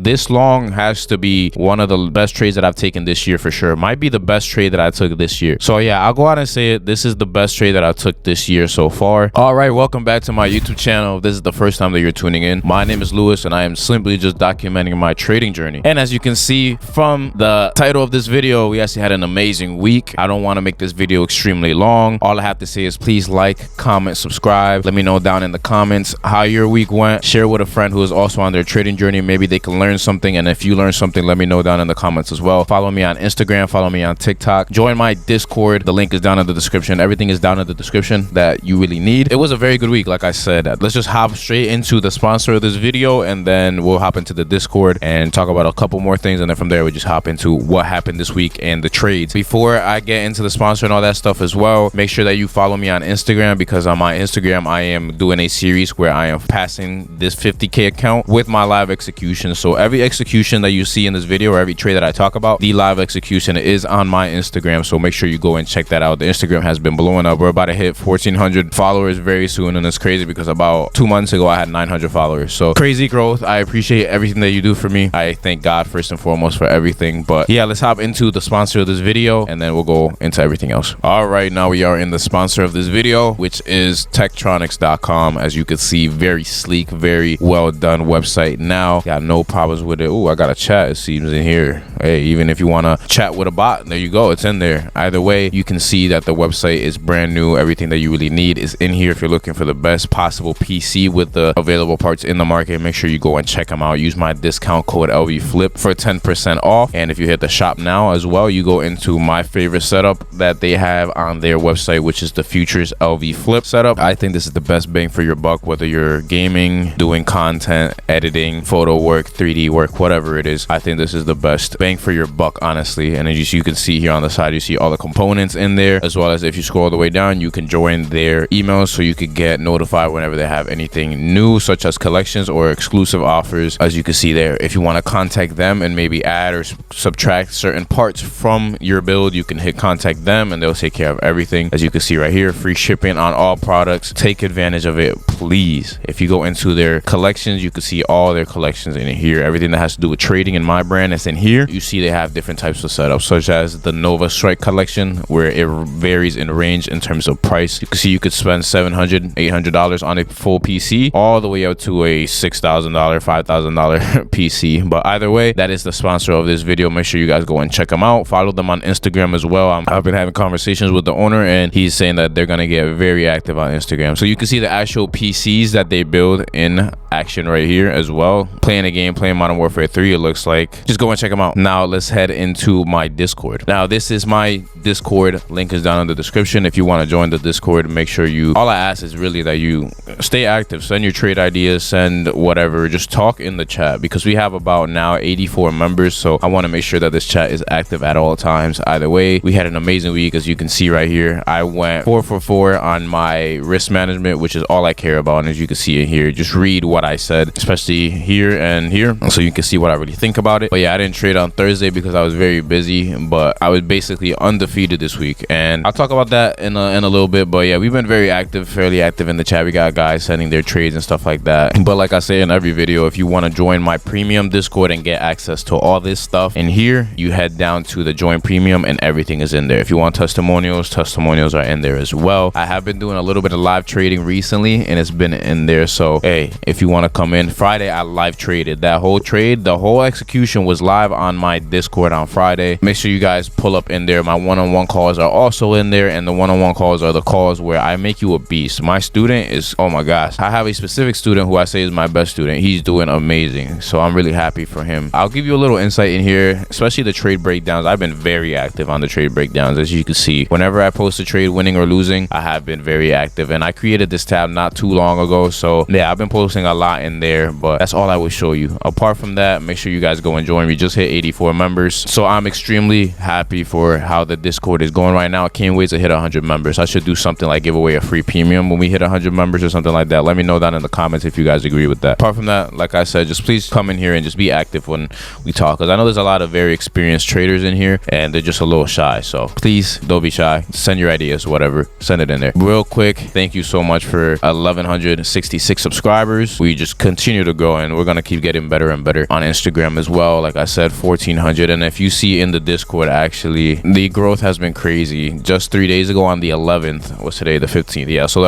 this long has to be one of the best trades that I've taken this year for sure. Might be the best trade that I took this year. So yeah, I'll go out and say it. This is the best trade that I took this year so far. All right, welcome back to my YouTube channel. If this is the first time that you're tuning in, my name is Lewis and I am simply just documenting my trading journey. And as you can see from the title of this video, we actually had an amazing week. I don't want to make this video extremely long. All I have to say is please like, comment, subscribe. Let me know down in the comments how your week went. Share with a friend who is also on their trading journey. Maybe they can learn something. And if you learn something, let me know down in the comments as well. Follow me on Instagram, follow me on TikTok, join my Discord. The link is down in the description. Everything is down in the description that you really need. It was a very good week, like I said. Let's just hop straight into the sponsor of this video, and then we'll hop into the Discord and talk about a couple more things, and then from there we just hop into what happened this week and the trades. Before I get into the sponsor and all that stuff as well, make sure that you follow me on Instagram, because on my Instagram I am doing a series where I am passing this 50K account with my live execution. So every execution that you see in this video, or every trade that I talk about, the live execution is on my Instagram. So make sure you go and check that out. The Instagram has been blowing up. We're about to hit 1,400 followers very soon, and it's crazy because about 2 months ago I had 900 followers. So crazy growth. I appreciate everything that you do for me. I thank God first and foremost for everything. But yeah, let's hop into the sponsor of this video and then we'll go into everything else. All right, now we are in the sponsor of this video, which is Techtronix.com. As you can see, very sleek, very well done website. Now got no problems with it. Oh, I got a chat, it seems, in here. Hey, even if you want to chat with a bot, there you go, it's in there. Either way, you can see that the website is brand new. Everything that you really need is in here. If you're looking for the best possible PC with the available parts in the market, make sure you go and check them out. Use my discount code LVFLIP for 10% off. And if you hit the shop now as well, you go into my favorite setup that they have on their website, which is the Futures LVFLIP setup. I think this is the best bang for your buck, whether you're gaming, doing content, editing, photo work, 3D work, whatever it is. I think this is the best bang for your buck, honestly. And as you can see here on the side, you see all the components in there, as well as if you scroll all the way down, you can join their emails so you could get notified whenever they have anything new, such as collections or exclusive offers. As you can see there, if you want to contact them and maybe add or subtract certain parts from your build, you can hit contact them and they'll take care of everything. As you can see right here, free shipping on all products. Take advantage of it, please. If you go into their collections, you can see all their collections in here. Everything that has to do with trading in my brand is in here. You see they have different types of setups, such as the Nova Strike collection, where it varies in range in terms of price. You can see you could spend $700, $800 on a full PC, all the way up to a $6,000, $5,000 PC. But either way, that is the sponsor of this video. Make sure you guys go and check them out. Follow them on Instagram as well. I've been having conversations with the owner and he's saying that they're gonna get very active on Instagram. So you can see the actual PCs that they build in action right here as well. Playing a game, playing Modern Warfare 3, it looks like. Just go and check them out. Now let's head into my Discord. Now this is my Discord. Link is down in the description. If you want to join the Discord, make sure you, all I ask is really that you stay active. Send your trade ideas, send whatever, just talk in the chat, because we have about now 84 members. So I want to make sure that this chat is active at all times. Either way, we had an amazing week. As you can see right here, I went 4 for 4 on my risk management, which is all I care about. And as you can see in here, just read what I said, especially here and here, so you can see what I really think about it. But yeah, I didn't trade on Thursday because I was very busy, but I was basically undefeated this week, and I'll talk about that in a little bit. But yeah, we've been very active, fairly active in the chat. We got guys sending their trades and stuff like that. But like I say in every video, if you want to join my premium Discord and get access to all this stuff in here, you head down to the join premium and everything is in there. If you want testimonials are in there as well. I have been doing a little bit of live trading recently and it's been in there. So hey, if you want to come in, Friday I live traded that whole trade. The whole execution was live on my Discord on Friday. Make sure you guys pull up in there. My one-on-one calls are also in there, and the one-on-one calls are the calls where I make you a beast. My student is, oh my gosh, I have a specific student who I say is my best student. He's doing amazing, so I'm really happy for him. I'll give you a little insight in here, especially the trade breakdowns. I've been very active on the trade breakdowns. As you can see, whenever I post a trade winning or losing, I have been very active, and I created this tab not too long ago. So yeah, I've been posting a lot in there, but that's all I will show you. Apart from that, make sure you guys go and join. We just hit 84 members, so I'm extremely happy for how the Discord is going right now. I can't wait to hit 100 members. I should do something like give away a free premium when we hit 100 members or something like that. Let me know down in the comments if you guys agree with that. Apart from that, like I said, just please come in here and just be active when we talk, because I know there's a lot of very experienced traders in here and they're just a little shy. So please don't be shy. Send your ideas, whatever, send it in there. Real quick, thank you so much for 1,166 subscribers. We we just continue to grow, and we're gonna keep getting better and better on Instagram as well. Like I said, 1400. And if you see in the Discord, actually the growth has been crazy. Just 3 days ago on the 11th, what's today, the 15th? Yeah, so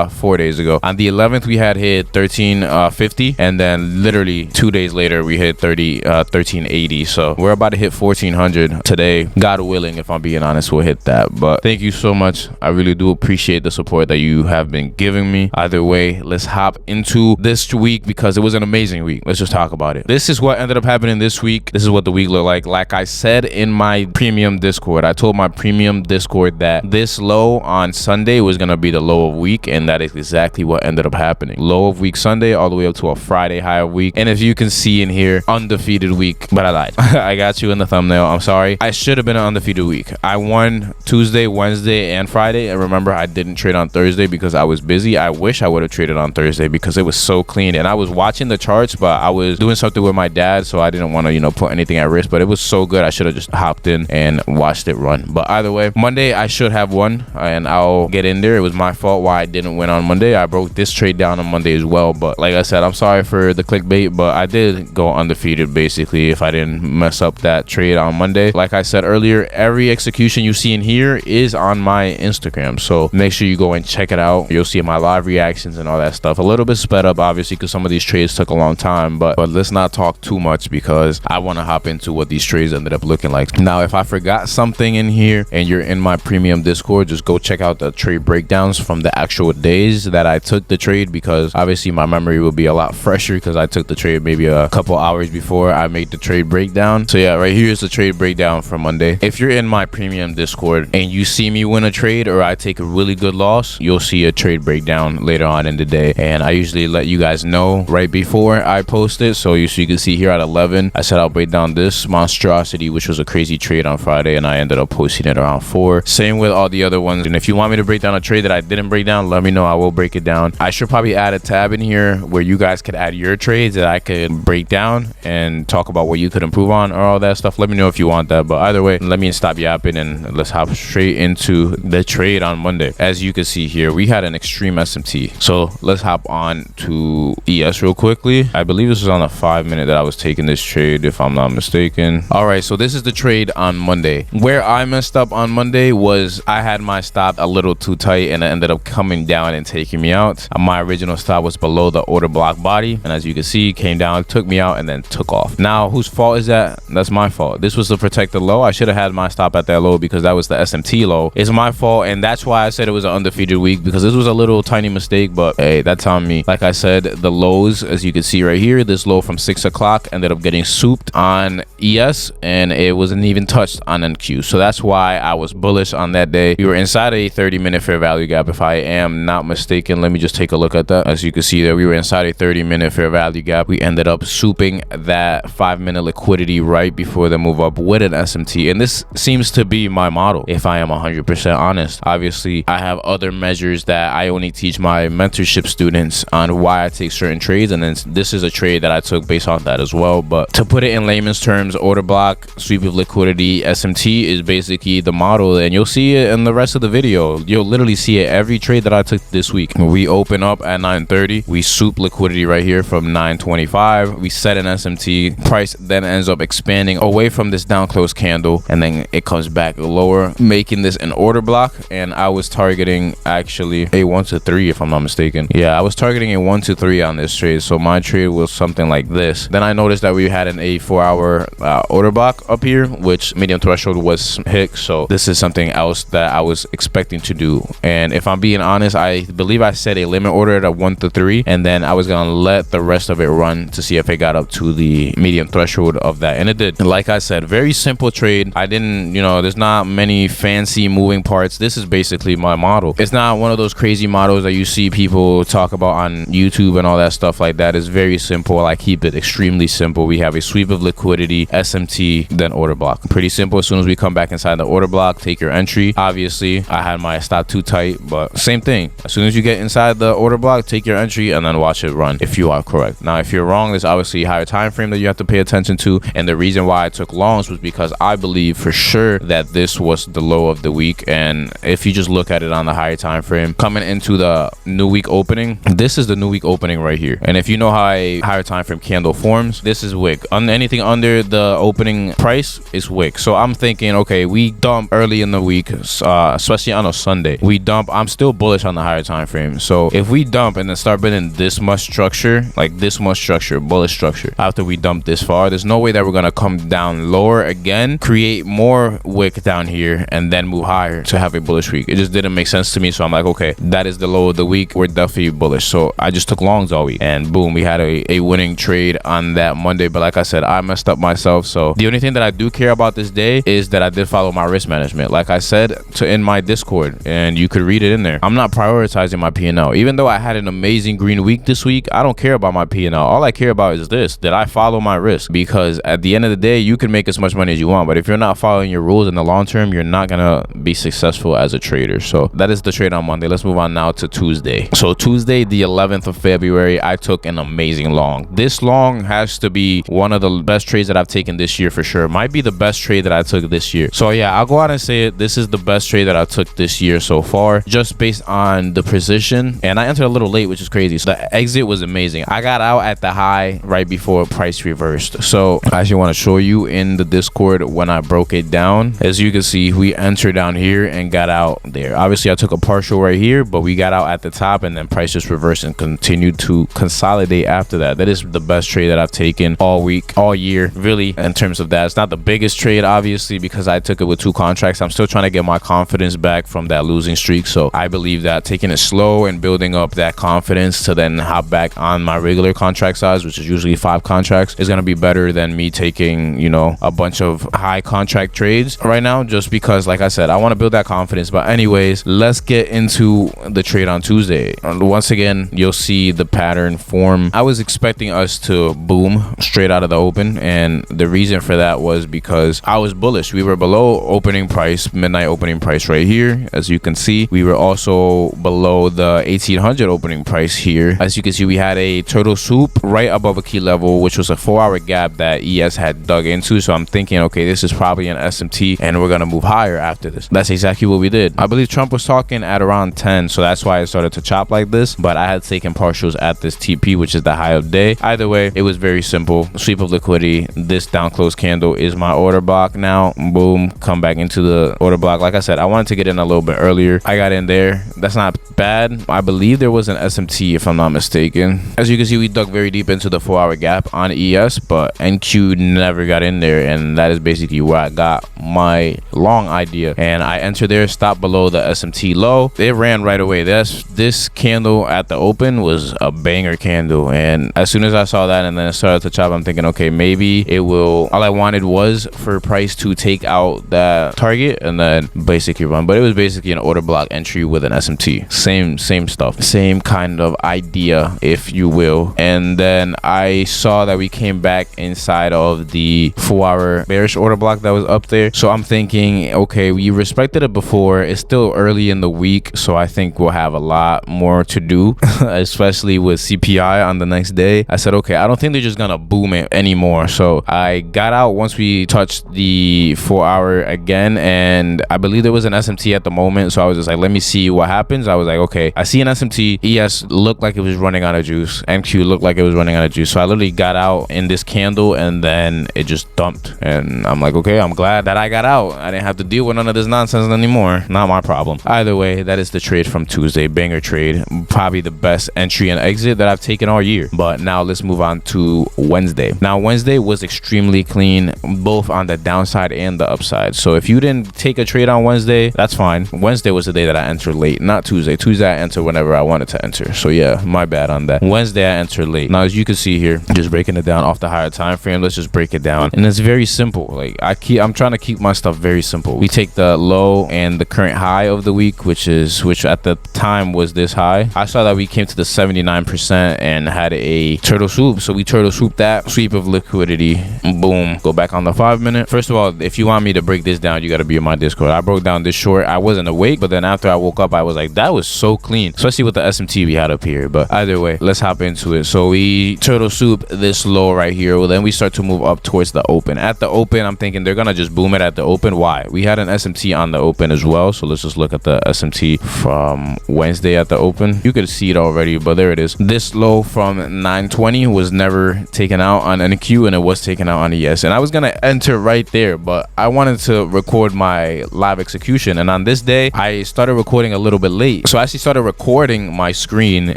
4 days ago on the 11th we had hit 1350, and then literally 2 days later we hit 1380. So we're about to hit 1400 today. God willing, if I'm being honest, we'll hit that. But thank you so much. I really do appreciate the support that you have been giving me. Either way, let's hop into this week because it was an amazing week. Let's just talk about it. This is what ended up happening this week. This is what the week looked like. Like I said in my premium Discord, I told my premium Discord that this low on Sunday was gonna be the low of week, and that is exactly what ended up happening. Low of week Sunday all the way up to a Friday high of week. And if you can see in here, undefeated week, but I lied. I got you in the thumbnail. I'm sorry. I should have been an undefeated week. I won Tuesday, Wednesday, and Friday. And remember, I didn't trade on Thursday because I was busy. I wish I would have traded on Thursday because it was so clean, and I was watching the charts, but I was doing something with my dad, so I didn't want to, you know, put anything at risk. But it was so good, I should have just hopped in and watched it run. But either way, Monday I should have won, and I'll get in there. It was my fault why I didn't win on Monday. I broke this trade down on Monday as well. But like I said, I'm sorry for the clickbait, but I did go undefeated basically if I didn't mess up that trade on Monday. Like I said earlier, every execution you see in here is on my Instagram, so make sure you go and check it out. You'll see my live reactions and all that stuff. A little bit sped up obviously because some of these trades took a long time, but let's not talk too much because I want to hop into what these trades ended up looking like. Now, if I forgot something in here and you're in my premium Discord, just go check out the trade breakdowns from the actual days that I took the trade, because obviously my memory will be a lot fresher because I took the trade maybe a couple hours before I made the trade breakdown. So yeah, right here is the trade breakdown for Monday. If you're in my premium Discord and you see me win a trade or I take a really good loss, you'll see a trade breakdown later on in the day, and I usually let you guys know right before I post it. So you can see here at 11 I said I'll break down this monstrosity, which was a crazy trade on Friday, and I ended up posting it around 4. Same with all the other ones. And if you want me to break down a trade that I didn't break down, let me know. I will break it down. I should probably add a tab in here where you guys could add your trades that I could break down and talk about what you could improve on or all that stuff. Let me know if you want that. But either way, let me stop yapping and let's hop straight into the trade on Monday. As you can see here, we had an extreme SMT. So let's hop on to ES real quickly. I believe this was on a 5-minute that I was taking this trade, if I'm not mistaken. All right, so this is the trade on Monday. Where I messed up on Monday was I had my stop a little too tight, and it ended up coming down and taking me out. My original stop was below the order block body, and as you can see, came down, took me out, and then took off. Now, whose fault is that? That's my fault. This was the protected low. I should have had my stop at that low because that was the SMT low. It's my fault, and that's why I said it was an undefeated week, because this was a little tiny mistake, but hey, that's on me. Like I said, the lows, as you can see right here, this low from 6 o'clock ended up getting souped on ES, and it wasn't even touched on NQ. So that's why I was bullish on that day. We were inside a 30-minute fair value gap, if I am not mistaken. Let me just take a look at that. As you can see there, we were inside a 30-minute fair value gap. We ended up souping that 5-minute liquidity right before the move up with an SMT, and this seems to be my model, if I am 100% honest. Obviously, I have other measures that I only teach my mentorship students on why I take certain trades, and then this is a trade that I took based on that as well. But to put it in layman's terms, order block, sweep of liquidity, SMT is basically the model, and you'll see it in the rest of the video. You'll literally see it every trade that I took this week. We open up at 9:30, we soup liquidity right here from 9:25, we set an SMT, price then ends up expanding away from this down close candle, and then it comes back lower, making this an order block. And I was targeting actually a 1 to 3, if I'm not mistaken. Yeah, I was targeting a 1 to 3 on this trade, so my trade was something like this. Then I noticed that we had an 4-hour order block up here, which medium threshold was hit, so this is something else that I was expecting to do. And if I'm being honest, I believe I set a limit order at a 1 to 3, and then I was gonna let the rest of it run to see if it got up to the medium threshold of that, and it did. And like I said, very simple trade. I didn't, you know, there's not many fancy moving parts. This is basically my model. It's not one of those crazy models that you see people talk about on YouTube and all that stuff like that. It's very simple. I keep it extremely simple. We have a sweep of liquidity, SMT, then order block. Pretty simple. As soon as we come back inside the order block, take your entry. Obviously, I had my stop too tight, but same thing. As soon as you get inside the order block, take your entry and then watch it run if you are correct. Now, if you're wrong, there's obviously a higher time frame that you have to pay attention to, and the reason why I took longs was because I believe for sure that this was the low of the week. And if you just look at it on the higher time frame coming into the new week opening, this is the new week opening opening right here. And if you know how a higher time frame candle forms, this is wick. Anything under the opening price is wick. So I'm thinking, okay, we dump early in the week, especially on a Sunday. We dump. I'm still bullish on the higher time frame. So if we dump and then start building this much structure, like this much structure, bullish structure, after we dump this far, there's no way that we're gonna come down lower again, create more wick down here, and then move higher to have a bullish week. It just didn't make sense to me. So I'm like, okay, that is the low of the week. We're definitely bullish. So I just took longs all week, and boom, we had a winning trade on that Monday. But like I said, I messed up myself. So the only thing that I do care about this day is that I did follow my risk management, like I said in my Discord, and you could read it in there. I'm not prioritizing my P&L. Even though I had an amazing green week this week, I don't care about my P&L. All I care about is this: did I follow my risk? Because at the end of the day, you can make as much money as you want, but if you're not following your rules in the long term, you're not gonna be successful as a trader. So that is the trade on Monday. Let's move on now to Tuesday. So Tuesday, the 11th of February, I took an amazing long. This long has to be one of the best trades that I've taken this year for sure. Might be the best trade that I took this year. So yeah, I'll go out and say it. This is the best trade that I took this year so far, just based on the position. And I entered a little late, which is crazy. So the exit was amazing. I got out at the high right before price reversed. So I actually want to show you in the Discord when I broke it down. As you can see, we entered down here and got out there. Obviously I took a partial right here, but we got out at the top, and then price just reversed and continued to consolidate after that. That is the best trade that I've taken all week, all year, really. In terms of that, it's not the biggest trade, obviously, because I took it with 2 contracts. I'm still trying to get my confidence back from that losing streak. So I believe that taking it slow and building up that confidence to then hop back on my regular contract size, which is usually 5 contracts, is going to be better than me taking, you know, a bunch of high contract trades right now, just because, like I said, I want to build that confidence. But anyways, let's get into the trade on Tuesday. Once again, you'll see the pattern form. I was expecting us to boom straight out of the open, and the reason for that was because I was bullish. We were below opening price, midnight opening price right here. As you can see, we were also below the 1800 opening price here. As you can see, we had a turtle soup right above a key level, which was a 4-hour gap that ES had dug into. So I'm thinking, okay, this is probably an SMT, and we're gonna move higher after this. That's exactly what we did. I believe Trump was talking at around 10, so that's why I started to chop like this. But I had taken partials at this TP, which is the high of day. Either way, it was very simple. Sweep of liquidity. This down close candle is my order block now. Boom, come back into the order block. Like I said, I wanted to get in a little bit earlier. I got in there. That's not bad. I believe there was an SMT, if I'm not mistaken. As you can see, we dug very deep into the 4-hour gap on ES, but NQ never got in there, and that is basically where I got my long idea. And I entered there, stopped below the SMT low. It ran right away. This candle at the open was a banger candle, and as soon as I saw that and then it started to chop, I'm thinking, okay, maybe it will. All I wanted was for price to take out that target and then basically run. But it was basically an order block entry with an SMT. Same stuff, same kind of idea, if you will. And then I saw that we came back inside of the 4-hour bearish order block that was up there. So I'm thinking, okay, we respected it before. It's still early in the week, so I think we'll have a lot more to do, especially with CPI on the next day. I said, okay, I don't think they're just gonna boom it anymore. So I got out once we touched the 4-hour again, and I believe there was an SMT at the moment. So I was just like, let me see what happens. I was like, okay, I see an SMT. ES looked like it was running out of juice. NQ looked like it was running out of juice. So I literally got out in this candle, and then it just dumped. And I'm like, okay, I'm glad that I got out. I didn't have to deal with none of this nonsense anymore. Not my problem. Either way, that is the trade from Tuesday. Banger trade. Probably the best entry and exit that I've taken all year. But now let's move on to Wednesday. Now Wednesday was extremely clean, both on the downside and the upside. So if you didn't take a trade on Wednesday, that's fine. Wednesday was the day that I entered late, not Tuesday. Tuesday I entered whenever I wanted to enter. So yeah, my bad on that. Wednesday I entered late. Now as you can see here, just breaking it down off the higher time frame, let's just break it down. And it's very simple. Like I'm trying to keep my stuff very simple. We take the low and the current high of the week, which at the time was this high. I saw that we came to the 79% and had a turtle swoop. So we turtle swooped that, sweep of liquidity, boom, go back on the 5-minute. First of all, if you want me to break this down, you got to be in my Discord. I broke down this short. I wasn't awake, but then after I woke up, I was like, that was so clean, especially with the SMT we had up here. But either way, let's hop into it. So we turtle swoop this low right here. Well, then we start to move up towards the open. At the open, I'm thinking they're gonna just boom it at the open. Why? We had an SMT on the open as well. So let's just look at the SMT from Wednesday at the open. You could see it already, but there it is. This low from 920 was never taken out on NQ, and it was taken out on ES, and I was gonna enter right there, but I wanted to record my live execution, and on this day I started recording a little bit late, so I actually started recording my screen,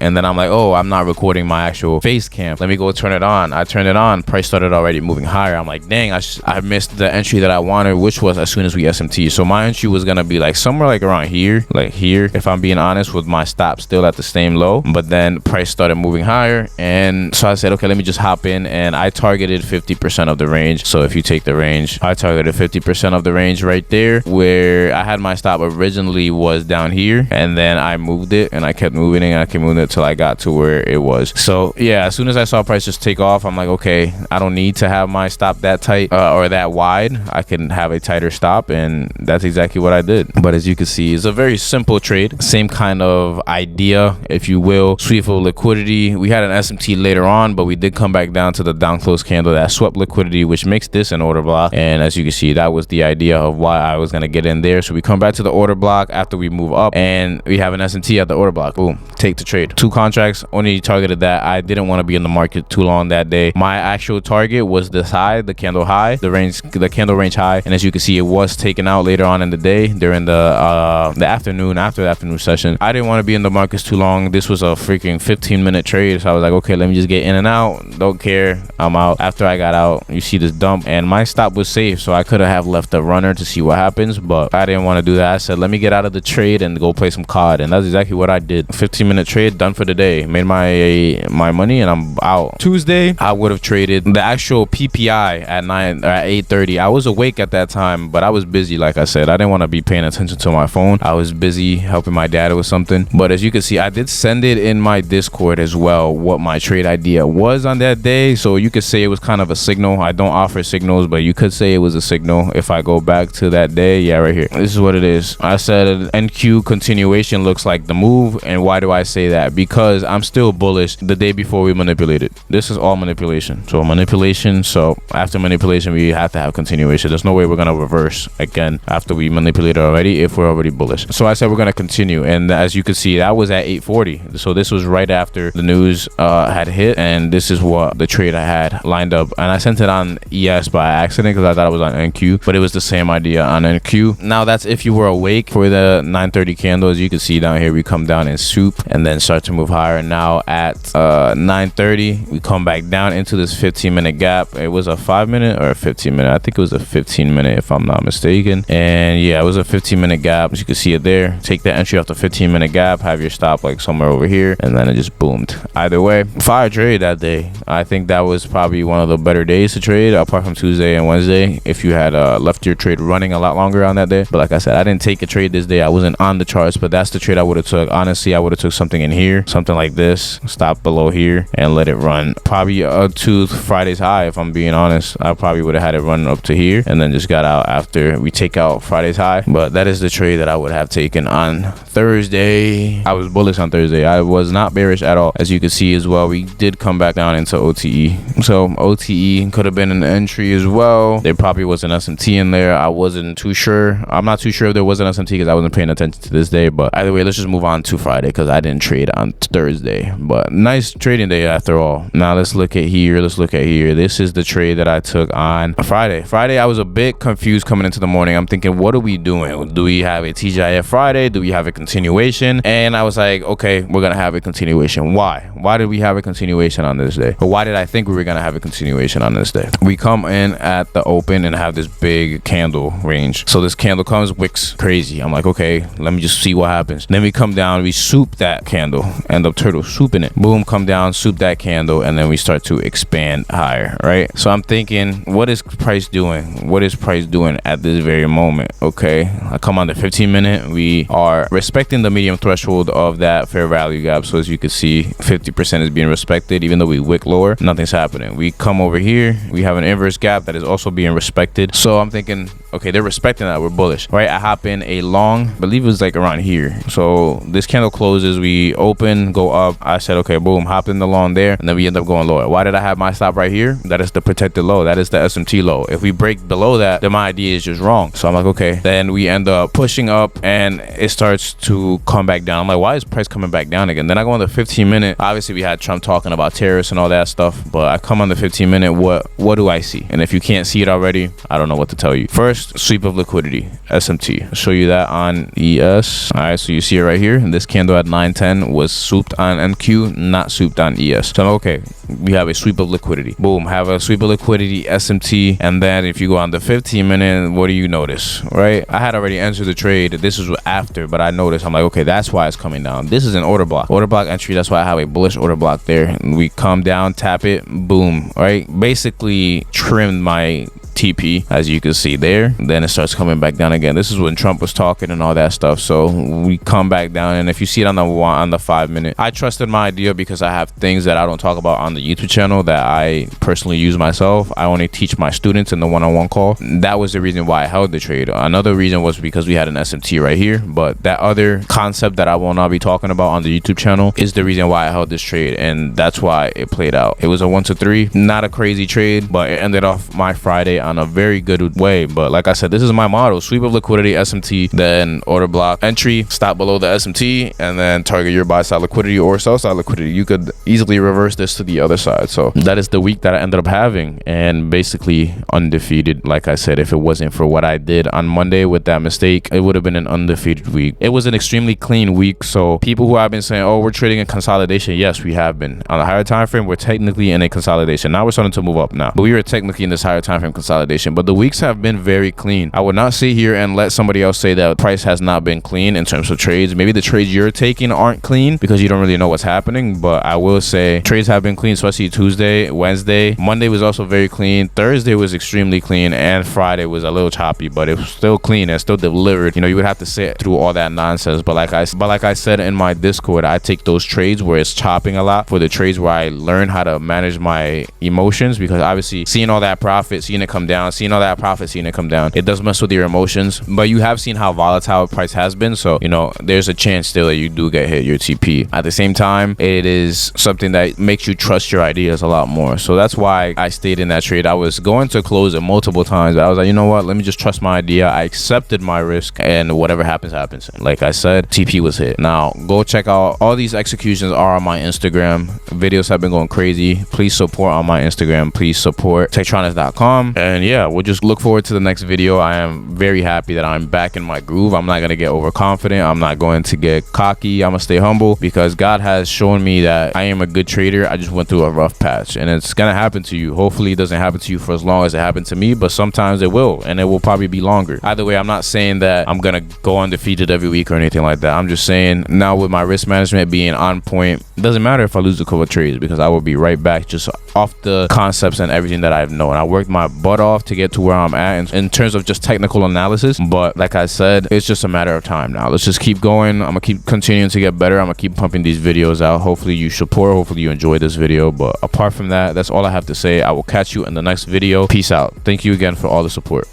and then I'm like, oh, I'm not recording my actual face cam, let me go turn it on. I turned it on, price started already moving higher. I'm like, dang, I missed the entry that I wanted, which was as soon as we SMT. So my entry was gonna be like somewhere like around here, like here, if I'm being honest, with my stop still at the same low, but then price started moving higher, and so I said, okay, let me just hop in, and I targeted 50% of the range. So if you take the range, I targeted 50% of the range right there, where I had my stop originally was down here, and then I moved it, and I kept moving it, and I kept moving it till I got to where it was. So yeah, as soon as I saw price just take off, I'm like, okay, I don't need to have my stop that tight or that wide. I can have a tighter stop, and that's exactly what I did. But as you can see, it's a very simple trade, same kind of idea, if you will. Sweep of liquidity. We had an SMT later on, but we did come back down to the down close candle that swept liquidity, which makes this an order block. And as you can see, that was the idea of why I was gonna get in there. So we come back to the order block after we move up, and we have an SMT at the order block. Boom, take the trade. 2 contracts, only targeted that. I didn't want to be in the market too long that day. My actual target was this high, the candle high, the candle range high, and as you can see, it was taken out later on in the day during the afternoon, after the afternoon session. I didn't want to be in the markets too long. This was a freaking 15-minute trade, so I was like, okay, let me just get in and out, don't care, I'm out. After I got out, you see this dump, and my stop was safe, so I could have left the runner to see what happens, but I didn't want to do that. I said, let me get out of the trade and go play some COD, and that's exactly what I did. 15-minute trade, done for the day, made my money, and I'm out. Tuesday, I would have traded the actual PPI at 8:30. I was awake at that time, but I was busy. Like I said, I didn't want to be paying attention to my phone. I was busy helping my dad with something. But as you can see, I did send it in my Discord as well, what my trade idea was on that day. So you could say it was kind of a signal. I don't offer signals, but you could say it was a signal. If I go back to that day, yeah, right here, this is what it is. I said NQ continuation looks like the move. And why do I say that? Because I'm still bullish the day before we manipulated. This is all manipulation. So manipulation. So after manipulation, we have to have continuation. There's no way we're gonna reverse again after we manipulated already if we're already bullish. So I said we're gonna continue, and as you can see, that was at 8:40. So this was right after the news had hit, and this is what the trade I had lined up. And I sent it on ES by accident because I thought it was on NQ, but it was the same idea on NQ. Now that's if you were awake for the 9:30 candle. As you can see down here, we come down in soup and then start to move higher. And now at 9:30, we come back down into this 15-minute gap. It was a 5-minute or a 15-minute. I think it was a 15-minute if I'm not mistaken. And yeah, it was a 15-minute gap. As you can see it there. Take the entry off the 15-minute gap, have your stop like somewhere over here, and then it just boomed. Either way, fire trade that day. I think that was probably one of the better days to trade, apart from Tuesday and Wednesday, if you had left your trade running a lot longer on that day. But like I said, I didn't take a trade this day. I wasn't on the charts, but that's the trade I would have took. Honestly, I would have took something in here, something like this, stop below here, and let it run probably to Friday's high. If I'm being honest, I probably would have had it run up to here and then just got out after we take out Friday's high. But that is the trade that I would have taken on Thursday. I was bullish on Thursday. I was not bearish at all. As you can see as well, we did come back down into OTE. So OTE could have been an entry as well. There probably was an SMT in there. I wasn't too sure. I'm not too sure if there was an SMT because I wasn't paying attention to this day. But either way, let's just move on to Friday because I didn't trade on Thursday. But nice trading day after all. Now let's look at here. This is the trade that I took on Friday. I was a bit confused coming into the morning. I'm thinking, what are we doing? Do we have a TGIF Friday? Do we have a continuation? And I was like, okay, we're gonna have a continuation. Why did we have a continuation on this day? Or why did I think we were gonna have a continuation on this day? We come in at the open and have this big candle range. So this candle comes, wicks crazy. I'm like, okay, let me just see what happens. Then we come down, we soup that candle, end up turtle souping it. Boom, come down, soup that candle, and then we start to expand higher, right? So I'm thinking, what is price doing? What is price doing at this very moment? Okay, I come on the 15-minute. We are respecting the medium threshold of that fair value gap. So as you can see, 50% is being respected. Even though we wick lower, nothing's happening. We come over here, we have an inverse gap that is also being respected. So I'm thinking, okay, they're respecting that we're bullish, right? I hop in a long, I believe it was like around here. So this candle closes, we open, go up. I said, okay, boom, hop in the long there, and then we end up going lower. Why did I have my stop right here? That is the protected low. That is the SMT low. If we break below that, then my idea is just wrong. So I'm like, okay. Then we end up pushing up and it starts to come back down. I'm like, why is price coming back down again? Then I go on the 15-minute. Obviously we had Trump talking about tariffs and all that stuff, but I come on the 15-minute. What do I see? And if you can't see it already, I don't know what to tell you. First, sweep of liquidity, SMT. I'll show you that on ES. All right, so you see it right here. This candle at 910 was swooped on NQ, not swooped on ES. So I'm okay, we have a sweep of liquidity. Boom, have a sweep of liquidity, SMT. And then if you go on the 15-minute, what do you notice, right? I had already entered the trade. This was after, but I noticed, I'm like, okay, that's why it's coming down. This is an order block entry. That's why I have a bullish order block there. And we come down, tap it, boom, right? Basically trimmed my TP, as you can see there. Then it starts coming back down again. This is when Trump was talking and all that stuff. So we come back down, and if you see it on the 5-minute, I trusted my idea because I have things that I don't talk about on the YouTube channel that I personally use myself. I only teach my students in the one-on-one call. That was the reason why I held the trade. Another reason was because we had an SMT right here, but that other concept that I will not be talking about on the YouTube channel is the reason why I held this trade, and that's why it played out. It was a 1 to 3, not a crazy trade, but it ended off my Friday on a very good way. But like I said, this is my model: sweep of liquidity, SMT, then order block entry, stop below the SMT, and then target your buy side liquidity or sell side liquidity. You could easily reverse this to the other side. So that is the week that I ended up having, and basically undefeated. Like I said, if it wasn't for what I did on Monday with that mistake, it would have been an undefeated week. It was an extremely clean week. So people who have been saying, oh, we're trading in consolidation, yes, we have been. On a higher time frame, we're technically in a consolidation. Now we're starting to move up now, but we were technically in this higher time frame consolidation. But the weeks have been very clean. I would not sit here and let somebody else say that price has not been clean in terms of trades. Maybe the trades you're taking aren't clean because you don't really know what's happening, but I will say trades have been clean, especially Tuesday, Wednesday. Monday was also very clean. Thursday was extremely clean, and Friday was a little choppy, but it was still clean and still delivered. You know, you would have to sit through all that nonsense, but like I said in my Discord, I take those trades where it's chopping a lot for the trades where I learn how to manage my emotions, because obviously seeing all that profit, seeing it come down, seeing all that profit, seeing it come down, it does mess with your emotions. But you have seen how volatile price has been, so you know there's a chance still that you do get hit your TP. At the same time, it is something that makes you trust your ideas a lot more. So that's why I stayed in that trade. I was going to close it multiple times, but I was like, you know what, let me just trust my idea. I accepted my risk, and whatever happens happens. Like I said, TP was hit. Now go check out all these executions are on my Instagram. Videos have been going crazy. Please support on my Instagram. Please support techtronics.com, and yeah, we'll just look forward to the next video. I am very happy that I'm back in my groove. I'm not going to get overconfident. I'm not going to get cocky. I'm going to stay humble because God has shown me that I am a good trader. I just went through a rough patch, and it's going to happen to you. Hopefully it doesn't happen to you for as long as it happened to me, but sometimes it will, and it will probably be longer. Either way, I'm not saying that I'm going to go undefeated every week or anything like that. I'm just saying now with my risk management being on point, it doesn't matter if I lose a couple of trades because I will be right back just off the concepts and everything that I've known. I worked my butt off to get to where I'm at in terms of just technical analysis, but like I said, it's just a matter of time now. Let's just keep going. I'm gonna keep continuing to get better. I'm gonna keep pumping these videos out. Hopefully you support, hopefully you enjoy this video, but apart from that, that's all I have to say. I will catch you in the next video. Peace out. Thank you again for all the support.